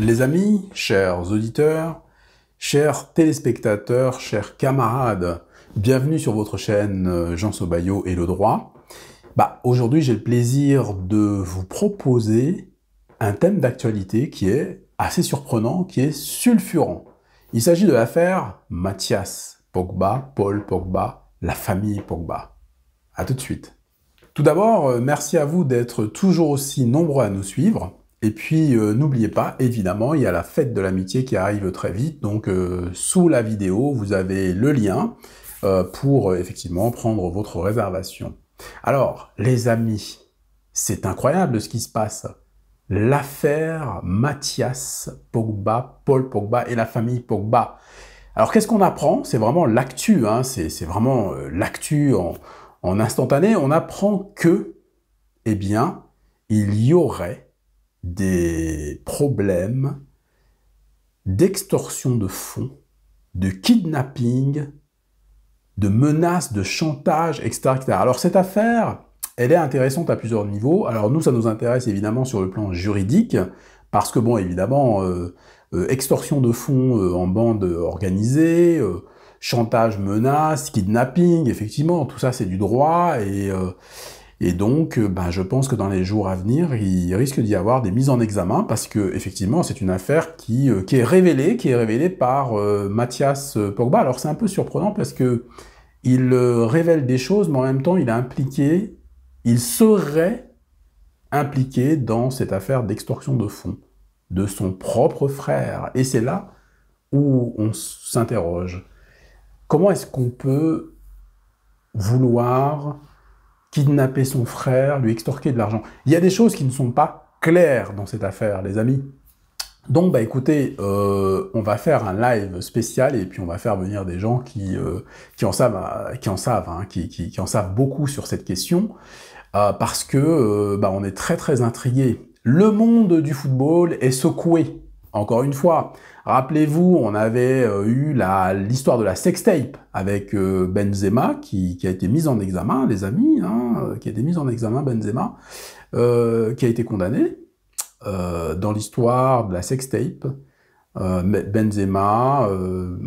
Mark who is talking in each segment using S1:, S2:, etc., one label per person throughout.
S1: Les amis, chers auditeurs, chers téléspectateurs, chers camarades, bienvenue sur votre chaîne Jean Sobayo et le droit. Aujourd'hui, j'ai le plaisir de vous proposer un thème d'actualité qui est assez surprenant, qui est sulfurant. Il s'agit de l'affaire Mathias Pogba, Paul Pogba, la famille Pogba. À tout de suite. Tout d'abord, merci à vous d'être toujours aussi nombreux à nous suivre. Et puis, n'oubliez pas, évidemment, il y a la fête de l'amitié qui arrive très vite. Donc, sous la vidéo, vous avez le lien pour, effectivement, prendre votre réservation. Alors, les amis, c'est incroyable ce qui se passe. L'affaire Mathias Pogba, Paul Pogba et la famille Pogba. Alors, qu'est-ce qu'on apprend? C'est vraiment l'actu, hein, c'est vraiment l'actu en instantané. On apprend que, eh bien, il y aurait des problèmes d'extorsion de fonds, de kidnapping, de menaces, de chantage, etc., etc. Alors cette affaire, elle est intéressante à plusieurs niveaux. Alors nous, ça nous intéresse évidemment sur le plan juridique, parce que bon, évidemment, extorsion de fonds en bande organisée, chantage, menace, kidnapping, effectivement, tout ça c'est du droit, et donc, je pense que dans les jours à venir, il risque d'y avoir des mises en examen, parce que effectivement, c'est une affaire qui est révélée par Mathias Pogba. Alors c'est un peu surprenant parce que il révèle des choses, mais en même temps, il serait impliqué dans cette affaire d'extorsion de fonds de son propre frère. Et c'est là où on s'interroge. Comment est-ce qu'on peut vouloir kidnapper son frère, lui extorquer de l'argent? Il y a des choses qui ne sont pas claires dans cette affaire, les amis. Donc, écoutez, on va faire un live spécial et puis on va faire venir des gens qui en savent beaucoup sur cette question, parce que on est très très intrigués. Le monde du football est secoué. Encore une fois, rappelez-vous, on avait eu l'histoire de la sextape avec Benzema, qui a été mise en examen, les amis, hein, qui a été mise en examen, Benzema, qui a été condamné dans l'histoire de la sextape, Benzema,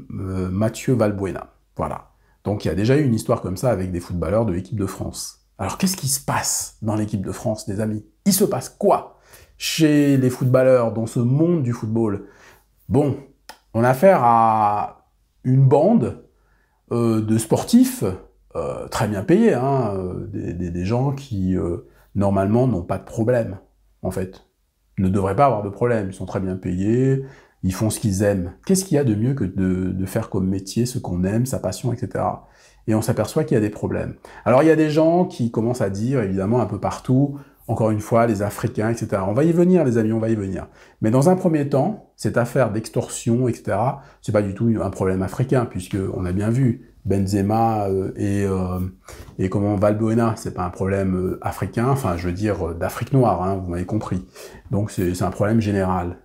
S1: Mathieu Valbuena. Voilà. Donc il y a déjà eu une histoire comme ça avec des footballeurs de l'équipe de France. Alors qu'est-ce qui se passe dans l'équipe de France, les amis? Il se passe quoi chez les footballeurs, dans ce monde du football? Bon, on a affaire à une bande de sportifs très bien payés, hein, des gens qui, normalement, n'ont pas de problème, en fait. Ne devraient pas avoir de problème, ils sont très bien payés, ils font ce qu'ils aiment. Qu'est-ce qu'il y a de mieux que de faire comme métier ce qu'on aime, sa passion, etc. Et on s'aperçoit qu'il y a des problèmes. Alors il y a des gens qui commencent à dire, évidemment, un peu partout, encore une fois, les Africains, etc. On va y venir, les amis, on va y venir. Mais dans un premier temps, cette affaire d'extorsion, etc., c'est pas du tout un problème africain, puisque on a bien vu, Benzema et Valbuena, c'est pas un problème africain, enfin, je veux dire, d'Afrique noire, hein, vous m'avez compris. Donc c'est un problème général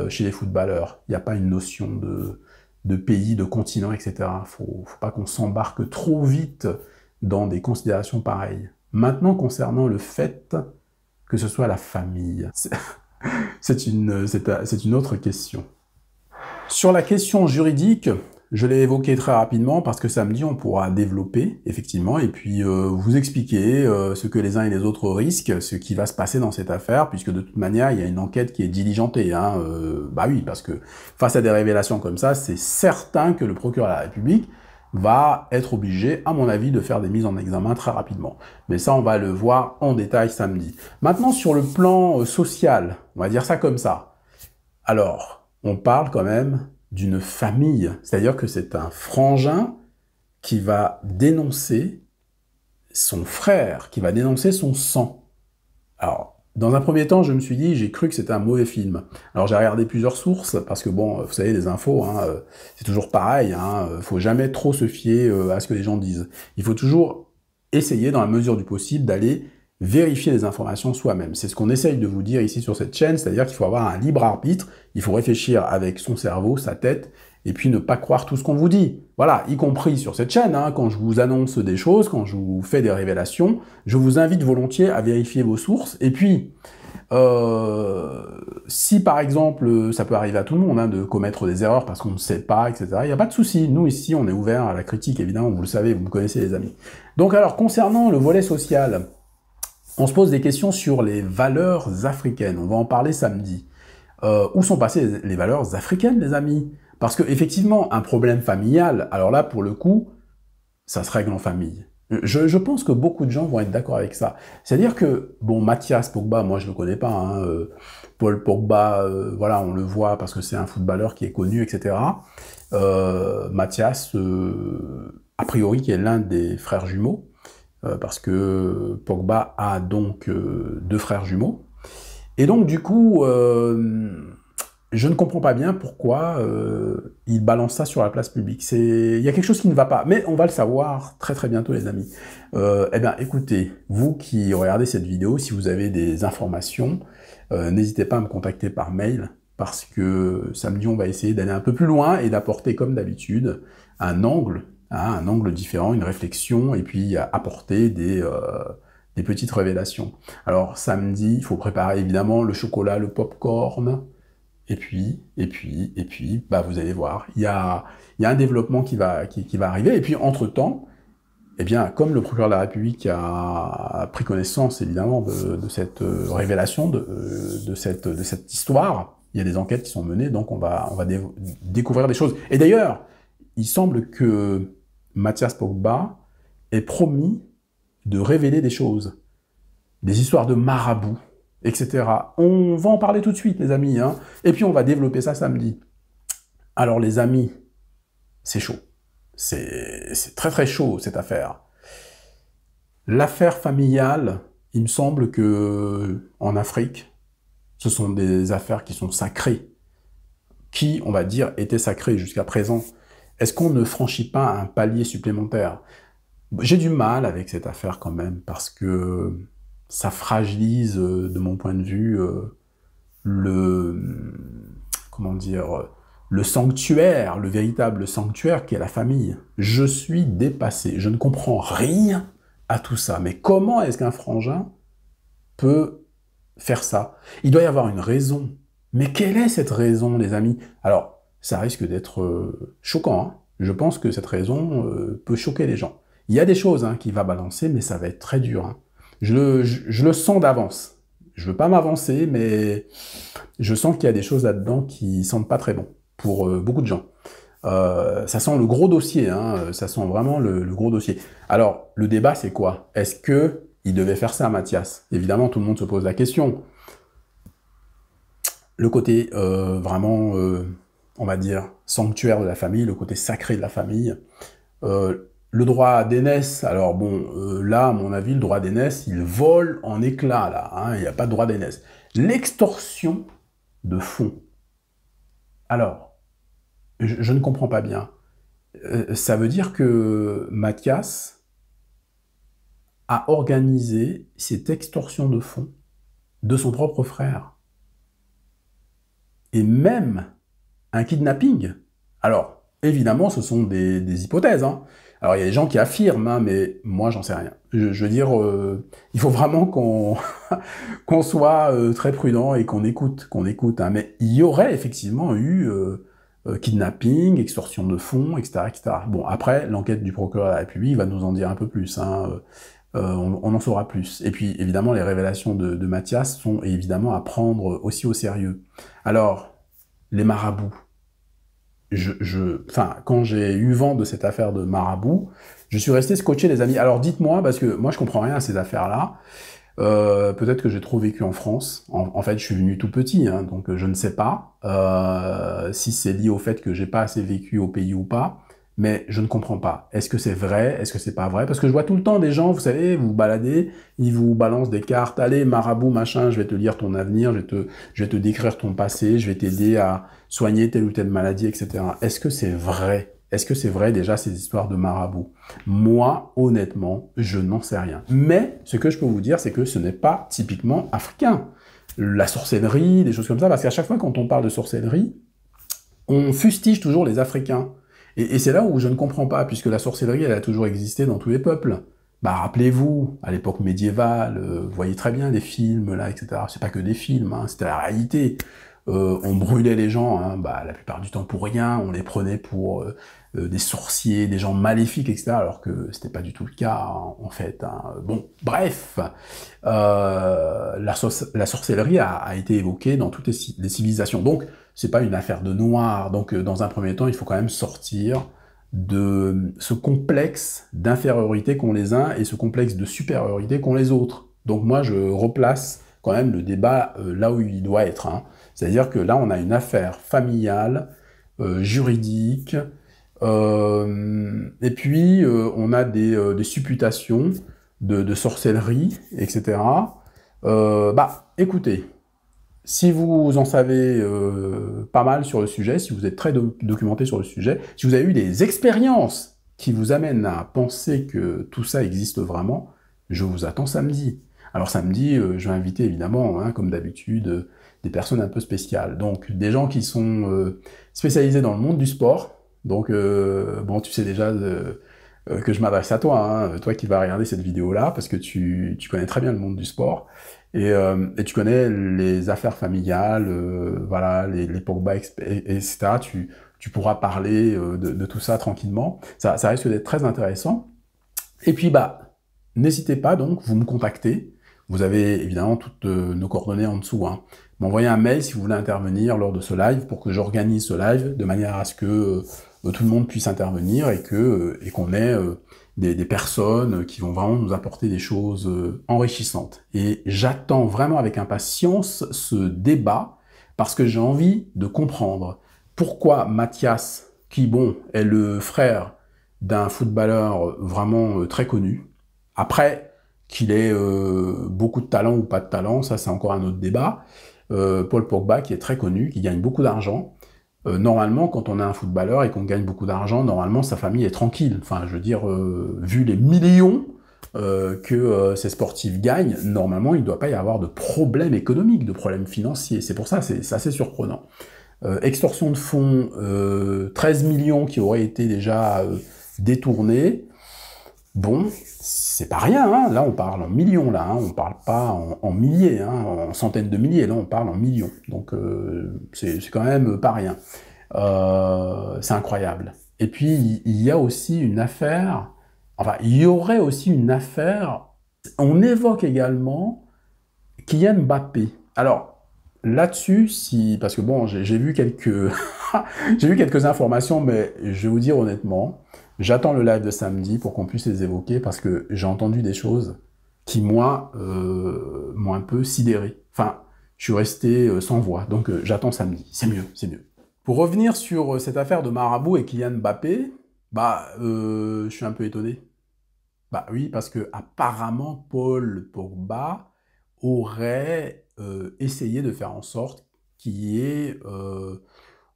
S1: chez les footballeurs. Il n'y a pas une notion de pays, de continent, etc. Faut pas qu'on s'embarque trop vite dans des considérations pareilles. Maintenant, concernant le fait que ce soit la famille, c'est une autre question. Sur la question juridique, je l'ai évoqué très rapidement parce que samedi, on pourra développer, effectivement, et puis vous expliquer ce que les uns et les autres risquent, ce qui va se passer dans cette affaire, puisque de toute manière, il y a une enquête qui est diligentée. Hein, oui, parce que face à des révélations comme ça, c'est certain que le procureur de la République va être obligé, à mon avis, de faire des mises en examen très rapidement. Mais ça, on va le voir en détail samedi. Maintenant, sur le plan social, on va dire ça comme ça. Alors, on parle quand même d'une famille, c'est-à-dire que c'est un frangin qui va dénoncer son frère, qui va dénoncer son sang. Alors, dans un premier temps, je me suis dit, j'ai cru que c'était un mauvais film. Alors j'ai regardé plusieurs sources, parce que bon, vous savez, les infos, hein, c'est toujours pareil, hein, faut jamais trop se fier à ce que les gens disent. Il faut toujours essayer, dans la mesure du possible, d'aller vérifier les informations soi-même. C'est ce qu'on essaye de vous dire ici sur cette chaîne, c'est-à-dire qu'il faut avoir un libre arbitre, il faut réfléchir avec son cerveau, sa tête, et puis ne pas croire tout ce qu'on vous dit. Voilà, y compris sur cette chaîne, hein, quand je vous annonce des choses, quand je vous fais des révélations, je vous invite volontiers à vérifier vos sources, et puis, si par exemple, ça peut arriver à tout le monde hein, de commettre des erreurs parce qu'on ne sait pas, etc., il n'y a pas de souci. Nous ici, on est ouvert à la critique, évidemment, vous le savez, vous me connaissez les amis. Donc alors, concernant le volet social, on se pose des questions sur les valeurs africaines. On va en parler samedi. Où sont passées les valeurs africaines, les amis? Parce que effectivement, un problème familial, alors là, pour le coup, ça se règle en famille. Je pense que beaucoup de gens vont être d'accord avec ça. C'est-à-dire que, bon, Mathias Pogba, moi je le connais pas, hein, Paul Pogba, voilà, on le voit parce que c'est un footballeur qui est connu, etc. Mathias, a priori, qui est l'un des frères jumeaux, parce que Pogba a donc 2 frères jumeaux. Et donc, du coup, je ne comprends pas bien pourquoi il balance ça sur la place publique. Il y a quelque chose qui ne va pas, mais on va le savoir très très bientôt, les amis. Eh bien, écoutez, vous qui regardez cette vidéo, si vous avez des informations, n'hésitez pas à me contacter par mail, parce que samedi, on va essayer d'aller un peu plus loin et d'apporter, comme d'habitude, un angle différent, une réflexion, et puis apporter des petites révélations. Alors, samedi, il faut préparer évidemment le chocolat, le popcorn, et puis, bah, vous allez voir, il y a un développement qui va arriver, et puis entre-temps, eh bien, comme le procureur de la République a pris connaissance, évidemment, de cette révélation, de cette histoire, il y a des enquêtes qui sont menées, donc on va découvrir des choses. Et d'ailleurs, il semble que Mathias Pogba ait promis de révéler des choses, des histoires de marabouts, etc. On va en parler tout de suite, les amis, hein, et puis on va développer ça samedi. Alors, les amis, c'est chaud. C'est très très chaud, cette affaire. L'affaire familiale, il me semble que en Afrique, ce sont des affaires qui sont sacrées, qui, on va dire, étaient sacrées jusqu'à présent. Est-ce qu'on ne franchit pas un palier supplémentaire? J'ai du mal avec cette affaire quand même, parce que ça fragilise, de mon point de vue, comment dire, le sanctuaire, le véritable sanctuaire qu'est la famille. Je suis dépassé, je ne comprends rien à tout ça. Mais comment est-ce qu'un frangin peut faire ça? Il doit y avoir une raison. Mais quelle est cette raison, les amis? Alors, ça risque d'être choquant, hein. Je pense que cette raison peut choquer les gens. Il y a des choses hein, qui va balancer, mais ça va être très dur, hein. Je le sens d'avance. Je veux pas m'avancer, mais je sens qu'il y a des choses là-dedans qui sentent pas très bon pour beaucoup de gens. Ça sent le gros dossier, hein, ça sent vraiment le gros dossier. Alors, le débat, c'est quoi? Est-ce que il devait faire ça à Mathias? Évidemment, tout le monde se pose la question. Le côté vraiment, on va dire, sanctuaire de la famille, le côté sacré de la famille. Le droit d'aînesse, alors bon, là, à mon avis, le droit d'aînesse, il vole en éclats, là, hein, il n'y a pas de droit d'aînesse. L'extorsion de fonds. Alors, je ne comprends pas bien. Ça veut dire que Mathias a organisé cette extorsion de fonds de son propre frère. Et même un kidnapping. Alors, évidemment, ce sont des hypothèses, hein. Alors, il y a des gens qui affirment, hein, mais moi, j'en sais rien. Je veux dire, il faut vraiment qu'on soit très prudent et qu'on écoute, hein. Mais il y aurait effectivement eu kidnapping, extorsion de fonds, etc., etc. Bon, après, l'enquête du procureur de la République va nous en dire un peu plus, hein. On en saura plus. Et puis, évidemment, les révélations de Mathias sont évidemment à prendre aussi au sérieux. Alors, les marabouts. Enfin, quand j'ai eu vent de cette affaire de marabout, je suis resté scotché, les amis. Alors dites-moi, parce que moi je comprends rien à ces affaires-là. Peut-être que j'ai trop vécu en France. En fait, je suis venu tout petit, hein, donc je ne sais pas si c'est lié au fait que j'ai pas assez vécu au pays ou pas. Mais je ne comprends pas. Est-ce que c'est vrai? Est-ce que c'est pas vrai? Parce que je vois tout le temps des gens, vous savez, vous baladez, ils vous balancent des cartes. Allez, marabout, machin, je vais te lire ton avenir, je vais te décrire ton passé, je vais t'aider à soigner telle ou telle maladie, etc. Est-ce que c'est vrai? Est-ce que c'est vrai déjà ces histoires de marabout? Moi, honnêtement, je n'en sais rien. Mais ce que je peux vous dire, c'est que ce n'est pas typiquement africain. La sorcellerie, des choses comme ça, parce qu'à chaque fois quand on parle de sorcellerie, On fustige toujours les Africains. Et c'est là où je ne comprends pas, puisque la sorcellerie, elle a toujours existé dans tous les peuples. Bah, rappelez-vous, à l'époque médiévale, vous voyez très bien les films, là, etc. C'est pas que des films, hein, c'était la réalité. On brûlait les gens, hein, bah, la plupart du temps pour rien, on les prenait pour des sorciers, des gens maléfiques, etc., alors que c'était pas du tout le cas, hein, en fait. Hein. Bon, bref, la sorcellerie a été évoquée dans toutes les civilisations. Donc, c'est pas une affaire de noir. Donc, dans un premier temps, il faut quand même sortir de ce complexe d'infériorité qu'ont les uns et ce complexe de supériorité qu'ont les autres. Donc moi, je replace quand même le débat là où il doit être. Hein. C'est-à-dire que là, on a une affaire familiale, juridique, et puis on a des supputations de sorcellerie, etc. Bah, écoutez, si vous en savez pas mal sur le sujet, si vous êtes très documenté sur le sujet, si vous avez eu des expériences qui vous amènent à penser que tout ça existe vraiment, je vous attends samedi. Alors samedi, je vais inviter évidemment, hein, comme d'habitude, des personnes un peu spéciales. Donc des gens qui sont spécialisés dans le monde du sport. Donc bon, tu sais déjà que je m'adresse à toi, hein, toi qui vas regarder cette vidéo-là, parce que tu connais très bien le monde du sport. Et tu connais les affaires familiales, voilà, les Pogba, etc. Tu pourras parler de tout ça tranquillement. Ça risque d'être très intéressant. Et puis, bah, n'hésitez pas donc, vous me contactez. Vous avez évidemment toutes nos coordonnées en dessous. Hein. M'envoyez un mail si vous voulez intervenir lors de ce live pour que j'organise ce live de manière à ce que tout le monde puisse intervenir et qu'on ait des personnes qui vont vraiment nous apporter des choses enrichissantes. Et j'attends vraiment avec impatience ce débat parce que j'ai envie de comprendre pourquoi Mathias, qui bon, est le frère d'un footballeur vraiment très connu, après qu'il ait beaucoup de talent ou pas de talent, ça c'est encore un autre débat, Paul Pogba qui est très connu, qui gagne beaucoup d'argent, normalement, quand on est un footballeur et qu'on gagne beaucoup d'argent, normalement, sa famille est tranquille. Enfin, je veux dire, vu les millions que ces sportifs gagnent, normalement, il ne doit pas y avoir de problème économique, de problème financier. C'est pour ça, c'est assez surprenant. Extorsion de fonds, 13 millions qui auraient été déjà détournés. Bon, c'est pas rien, hein. Là on parle en millions, là, hein. On parle pas en milliers, hein, en centaines de milliers, là on parle en millions. Donc c'est quand même pas rien. C'est incroyable. Et puis il y a aussi une affaire, enfin il y aurait aussi une affaire, on évoque également Kylian Mbappé. Alors là-dessus, parce que bon, j'ai vu quelques, j'ai vu quelques informations, mais je vais vous dire honnêtement, j'attends le live de samedi pour qu'on puisse les évoquer parce que j'ai entendu des choses qui, moi, m'ont un peu sidéré. Enfin, je suis resté sans voix, donc j'attends samedi. C'est mieux, c'est mieux. Pour revenir sur cette affaire de Marabout et Kylian Mbappé, bah, je suis un peu étonné. Bah oui, parce que apparemment Paul Pogba aurait essayé de faire en sorte qu'il y ait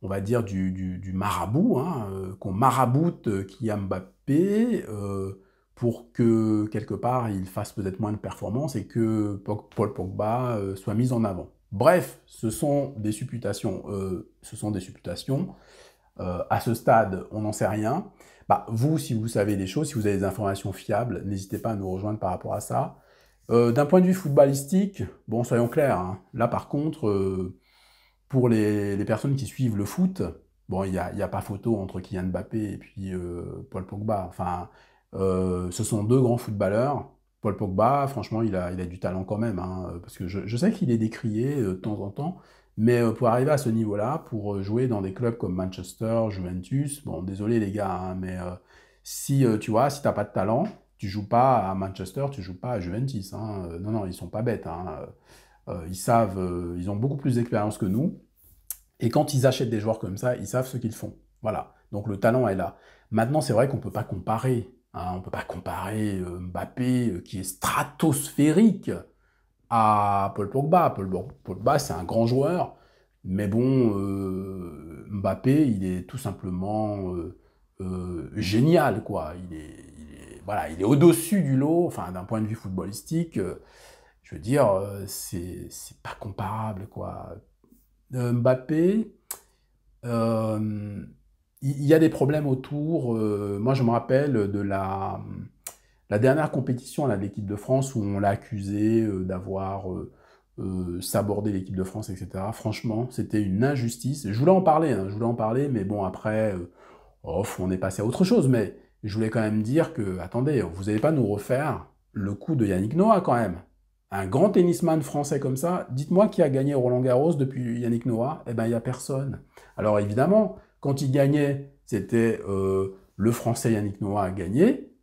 S1: on va dire, du marabout, hein, qu'on maraboute Kylian Mbappé pour que, quelque part, il fasse peut-être moins de performances et que Paul Pogba soit mis en avant. Bref, ce sont des supputations. À ce stade, on n'en sait rien. Bah, vous, si vous savez des choses, si vous avez des informations fiables, n'hésitez pas à nous rejoindre par rapport à ça. D'un point de vue footballistique, bon, soyons clairs, hein, là, par contre pour les personnes qui suivent le foot, bon, il y a pas photo entre Kylian Mbappé et puis Paul Pogba. Enfin, ce sont deux grands footballeurs. Paul Pogba, franchement, il a du talent quand même, hein, parce que je sais qu'il est décrié de temps en temps, mais pour arriver à ce niveau-là, pour jouer dans des clubs comme Manchester, Juventus, bon, désolé les gars, hein, mais si tu vois, si t'as pas de talent, tu joues pas à Manchester, tu joues pas à Juventus. Hein. Non, non, ils sont pas bêtes. Hein. Ils savent, ils ont beaucoup plus d'expérience que nous. Et quand ils achètent des joueurs comme ça, ils savent ce qu'ils font. Voilà. Donc le talent est là. Maintenant, c'est vrai qu'on ne peut pas comparer. Hein, on ne peut pas comparer Mbappé, qui est stratosphérique, à Paul Pogba. Paul Pogba, c'est un grand joueur. Mais bon, Mbappé, il est tout simplement génial, quoi. Voilà, il est au-dessus du lot, enfin, d'un point de vue footballistique. Je veux dire, c'est pas comparable, quoi. Mbappé, il y a des problèmes autour. Moi, je me rappelle de la dernière compétition là, de l'équipe de France où on l'a accusé d'avoir sabordé l'équipe de France, etc. Franchement, c'était une injustice. Je voulais en parler, hein, je voulais en parler, mais bon, après, on est passé à autre chose. Mais je voulais quand même dire que, attendez, vous n'allez pas nous refaire le coup de Yannick Noah quand même. Un grand tennisman français comme ça, dites-moi qui a gagné Roland-Garros depuis Yannick Noah? Eh ben, il n'y a personne. Alors évidemment, quand il gagnait, c'était le français Yannick Noah a gagné,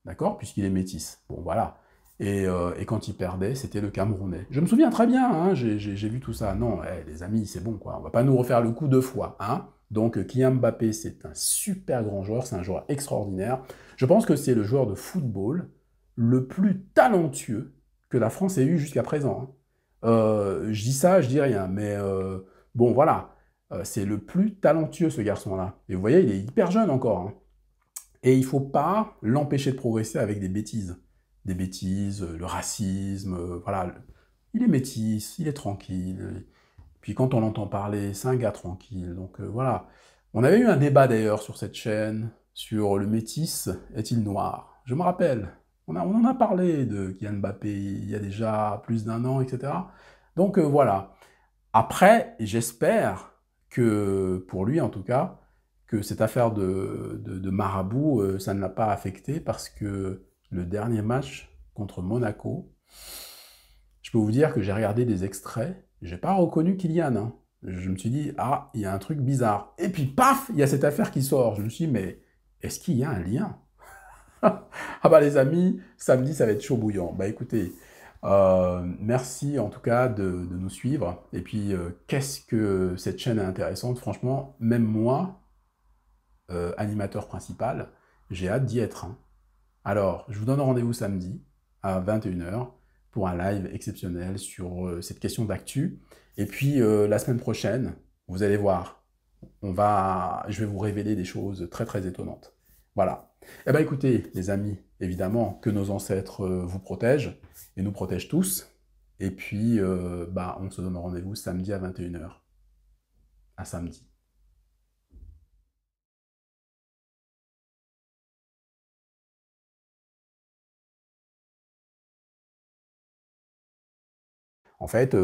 S1: d'accord, puisqu'il est métis. Bon, voilà. Et quand il perdait, c'était le Camerounais. Je me souviens très bien, hein, j'ai vu tout ça. Non, les amis, c'est bon, quoi. On va pas nous refaire le coup deux fois, hein. Donc, Kylian Mbappé, c'est un super grand joueur, c'est un joueur extraordinaire. Je pense que c'est le joueur de football le plus talentueux que la France ait eu jusqu'à présent, hein. Je dis ça, je dis rien, mais bon, voilà. C'est le plus talentueux, ce garçon-là. Et vous voyez, il est hyper jeune encore, hein. Et il ne faut pas l'empêcher de progresser avec des bêtises. Des bêtises, le racisme, voilà. Il est métis, il est tranquille. Puis quand on l'entend parler, c'est un gars tranquille. Donc voilà. On avait eu un débat d'ailleurs sur cette chaîne, sur le métis est-il noir? Je me rappelle. On en a parlé de Kylian Mbappé il y a déjà plus d'un an, etc. Donc voilà. Après, j'espère que, pour lui en tout cas, que cette affaire de marabout, ça ne l'a pas affecté parce que le dernier match contre Monaco, je peux vous dire que j'ai regardé des extraits, j'ai pas reconnu Kylian, hein. Je me suis dit, ah, il y a un truc bizarre. Et puis, paf, il y a cette affaire qui sort. Je me suis dit, mais est-ce qu'il y a un lien? Ah bah les amis, samedi, ça va être chaud bouillant. Bah écoutez, merci en tout cas de nous suivre. Et puis, qu'est-ce que cette chaîne est intéressante. Franchement, même moi, animateur principal, j'ai hâte d'y être, hein. Alors, je vous donne rendez-vous samedi à 21 h pour un live exceptionnel sur cette question d'actu. Et puis, la semaine prochaine, vous allez voir, je vais vous révéler des choses très très étonnantes. Voilà. Eh bien écoutez, les amis, évidemment que nos ancêtres vous protègent et nous protègent tous. Et puis, bah, on se donne rendez-vous samedi à 21 h. À samedi. En fait,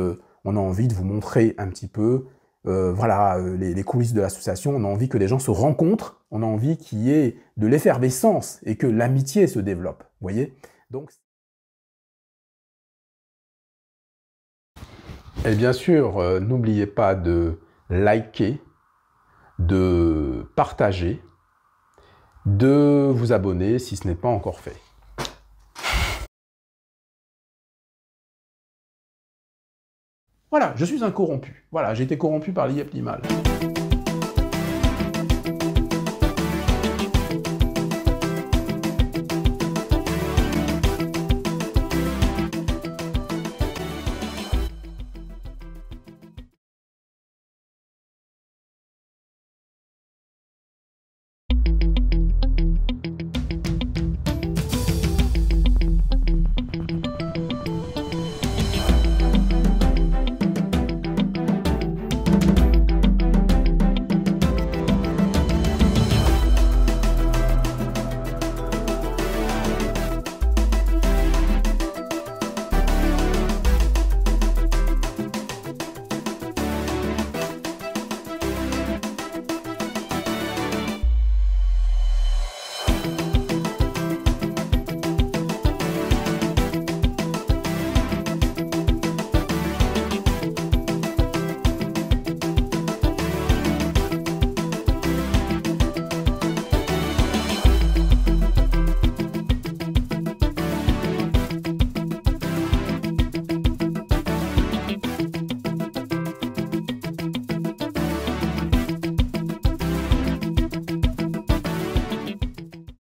S1: on a envie de vous montrer un petit peu voilà, les coulisses de l'association. On a envie que les gens se rencontrent. On a envie qu'il y ait de l'effervescence et que l'amitié se développe. Vous voyez? Donc, et bien sûr, n'oubliez pas de liker, de partager, de vous abonner si ce n'est pas encore fait. Voilà, je suis un corrompu. Voilà, j'ai été corrompu par l'IEP Limal.